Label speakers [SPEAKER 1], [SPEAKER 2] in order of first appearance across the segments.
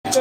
[SPEAKER 1] I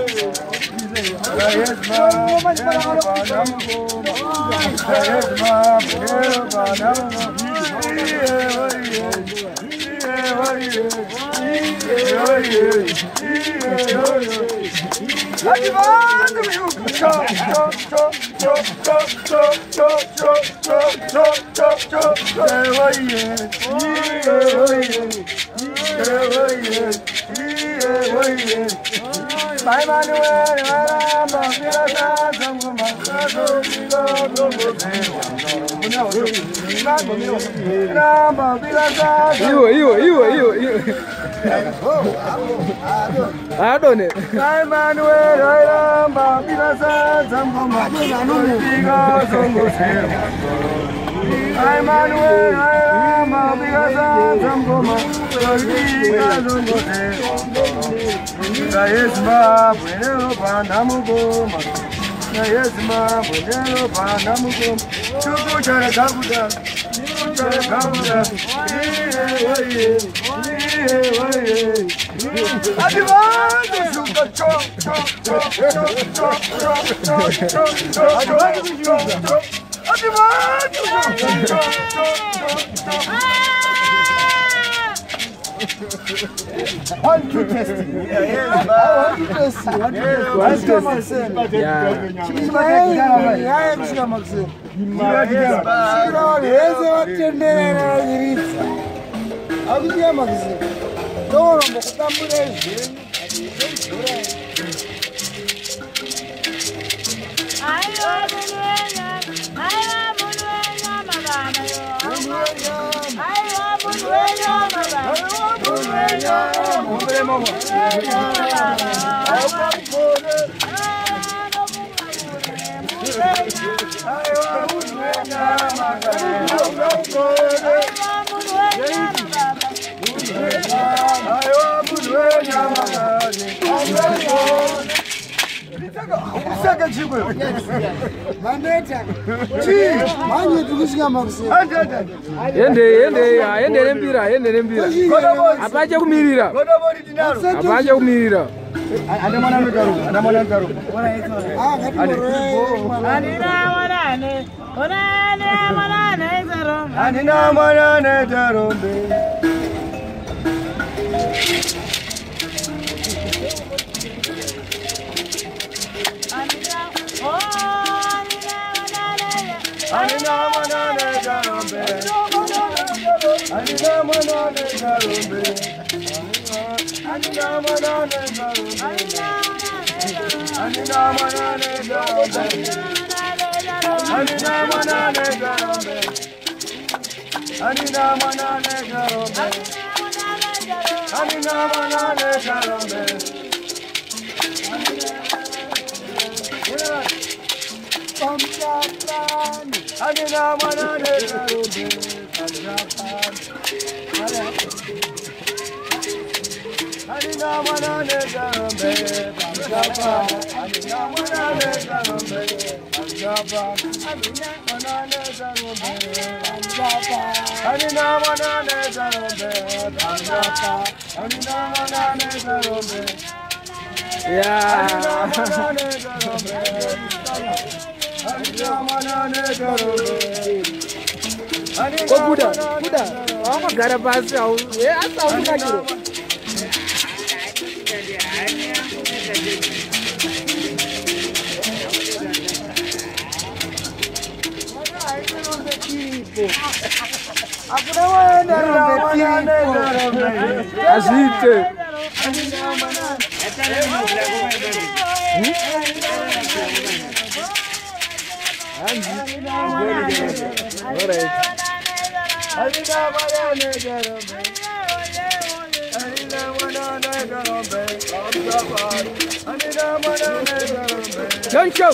[SPEAKER 1] don't know. Don't show.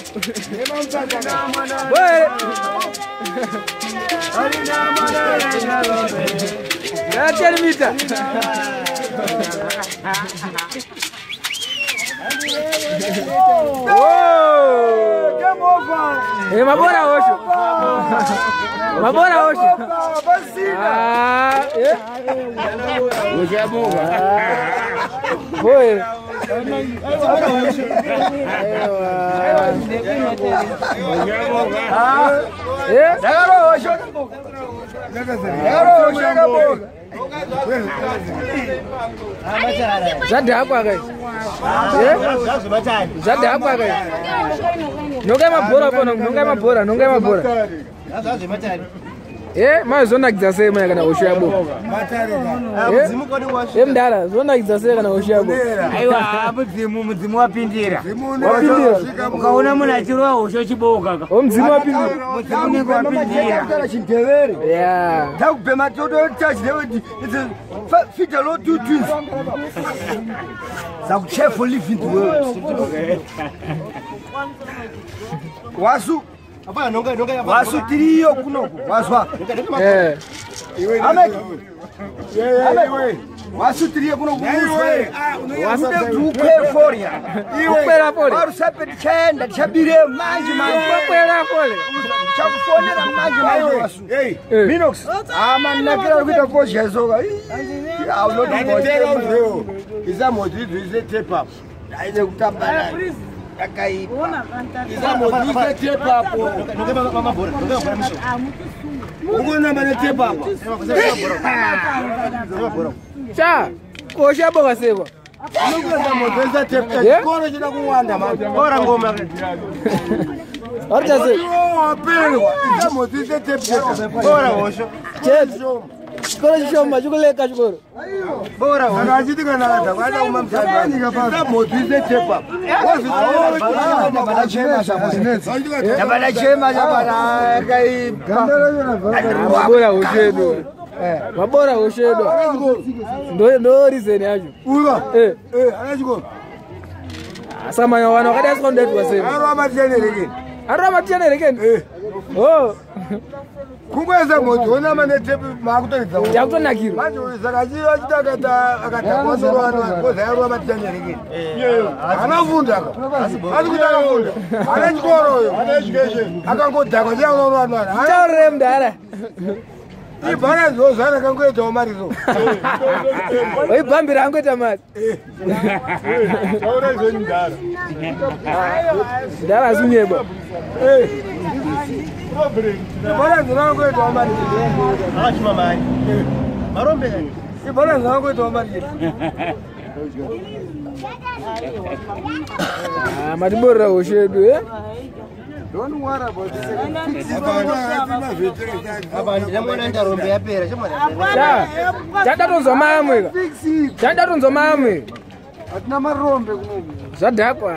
[SPEAKER 1] Mabora hoje. Mabora hoje. Hoje é bom. Foi. Zadapa guys. Zadapa guys. Nonga mabora pano, nonga mabora. Mas zona kizase maya kana oshabo. Mdala zona kizase kana oshabo.
[SPEAKER 2] Aiwa abudzimu mudzimu wapindira. Ukaona muna chirwa osho chiboka ka.
[SPEAKER 1] Mudzimu wapindira.
[SPEAKER 2] Mudzimu wapindira.
[SPEAKER 3] Chintevere.
[SPEAKER 1] Yeah.
[SPEAKER 3] Takubhema toto touch the fit a lot to twins. Some careful live in the world. Wasu. Wasu trio kunoku. Waswa. Wasu trio kunoku. Wasu tu for ya.
[SPEAKER 1] Upera pole.
[SPEAKER 3] Waru sapet chenda chabire manji manji.
[SPEAKER 1] Upera pole.
[SPEAKER 3] Chakufonera manji wasu. Hey, Minox. Nakira kuita posha soga. I'll not tell you. Is that what it is? Tape up. I know Tabana. Akai. Is that what you say? Tape up. Ugona mane tape up.
[SPEAKER 1] Cha, kosha boga sebo.
[SPEAKER 3] Ugona modeza tape up. Kora jina kuwanda man. Kora ngoma.
[SPEAKER 1] Orta se.
[SPEAKER 3] Oh, apelo. Is that what you say? Tape up. Kora osho.
[SPEAKER 1] Cheto. Kora shoma jukuleka chukoro.
[SPEAKER 3] Bora wakati kana kwenda umamsabani kapa motize tepa wazi bana chema bana kai
[SPEAKER 1] mabora ushedo mabora ushedo ndo reason yacho
[SPEAKER 3] uba anachiko
[SPEAKER 1] asama yawana kada skonded wasema arama tiene regen oh
[SPEAKER 3] kumweza moto ona mane tepe makutoridza
[SPEAKER 1] yakutonakira
[SPEAKER 3] manje zakajiwa chitakata akatakwasirwana kozayarwa matanya rege anafunda asi kuti anafunda ana chikoroyo akangodhakwa chaunoranwana
[SPEAKER 1] taurire mudhara
[SPEAKER 3] ibhana zozana akangoitawo marizo
[SPEAKER 1] oibhambira angoita mari mudhara azinyeba
[SPEAKER 3] ibhana zvanangoitawo mari ibhana zvanangoitawo mari
[SPEAKER 1] matiborera ushedu
[SPEAKER 3] Don't worry about this.
[SPEAKER 1] Chadatonzwa mamwe. Chadatonzwa mamwe.
[SPEAKER 3] Atina marombe kunoku.
[SPEAKER 1] Zvadhakwa.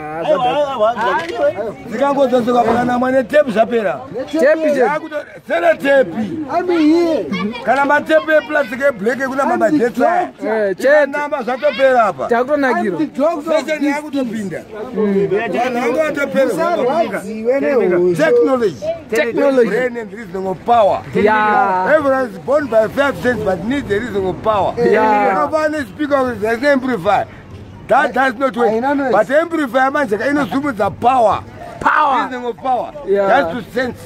[SPEAKER 3] Zikangodzonzeka kana mane tape zvapera.
[SPEAKER 1] Tape je.
[SPEAKER 3] Sere tape. Ami here. Kana matepe plastic black kuna mabadhetsa.
[SPEAKER 1] Che
[SPEAKER 3] namba zvatopera apa.
[SPEAKER 1] Takutonakira.
[SPEAKER 3] Sese yakutopinda. Nango atopera. Technology. Brain and reasonable power.
[SPEAKER 1] Yeah.
[SPEAKER 3] Everyone is born by 5 cents but needs a reasonable power.
[SPEAKER 1] Yeah.
[SPEAKER 3] Nobody speak of it as amplify. That does not work. But amplify manje inozumudza power. Reasonable power.
[SPEAKER 1] Yeah.
[SPEAKER 3] That's to sense.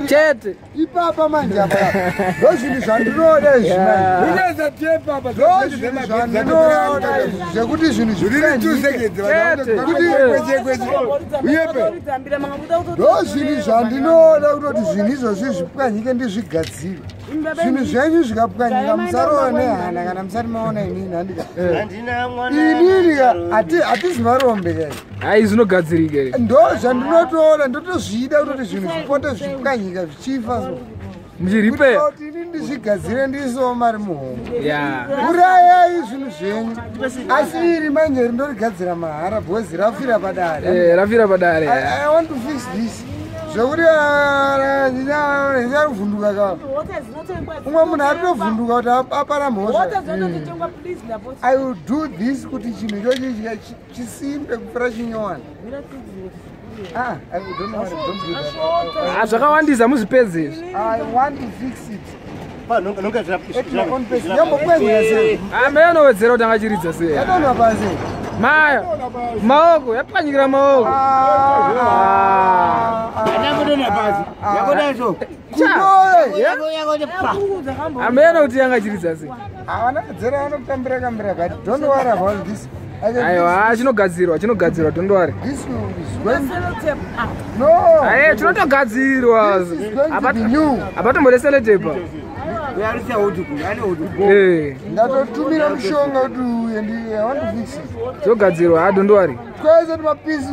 [SPEAKER 1] Chete.
[SPEAKER 3] Ipapa manje apa. Ndozvinhu zvandinoda izvi manje. Uneza tape apa. Ndozvinhu zvandinoda zvekuti zvinhu zviri 2 seconds. Kuti kwese. Uyepe. Ndozvinhu zvandinoda kutoti zvinhu izvozvi zvipwanyike ndizvigadzire. Zvinhu zvenyu zvikapwanyika musaroone hana kana musati maona inini handika. Inini hatizi marombe kai.
[SPEAKER 1] Hai zvinogadzirika.
[SPEAKER 3] Ndo zvandinotoona ndotozvida kutoti zvinhu zvipote zvipwanyika zvichifa.
[SPEAKER 1] Mujiripe.
[SPEAKER 3] Kuti inini ndizvigadzire ndiisowo mari muhomwe.
[SPEAKER 1] Yeah.
[SPEAKER 3] Urayai zvinhu zvenyu. Asi iri manje rindorigadzira mahara bhozi rafira padare.
[SPEAKER 1] Rafira padare.
[SPEAKER 3] I want to fix this. Zvekuti ndinavhunduka ka. Umwe munhu aritovhunduka kuti apara mhosva. I will do this kuti chinhu ichochi chisimbe kupfuura chinyowana. I don't know how to do that.
[SPEAKER 1] Zvakawandisa muzvipedzi izvi.
[SPEAKER 3] I want to fix it. Yambokwenza sei?
[SPEAKER 1] Mayonowedzera kuti angachiridza sei.
[SPEAKER 3] Yatonwa pasi.
[SPEAKER 1] Maya. Maoko yapwanyikira maoko.
[SPEAKER 2] Anamudona pasi. Yakodacho.
[SPEAKER 1] Ameno kuti angachiridza sei.
[SPEAKER 3] Avana dzera vanokutambira kambira but don't worry about this.
[SPEAKER 1] aiwa chinogadzirwa don't worry.
[SPEAKER 3] This is going. No.
[SPEAKER 1] Aye chinotogadzirwa. Apatombode sellotape.
[SPEAKER 3] Ndatotumira mushonga kuti uye I want to fix it.
[SPEAKER 1] Chogadzirwa don't worry.
[SPEAKER 3] Kwese mapiece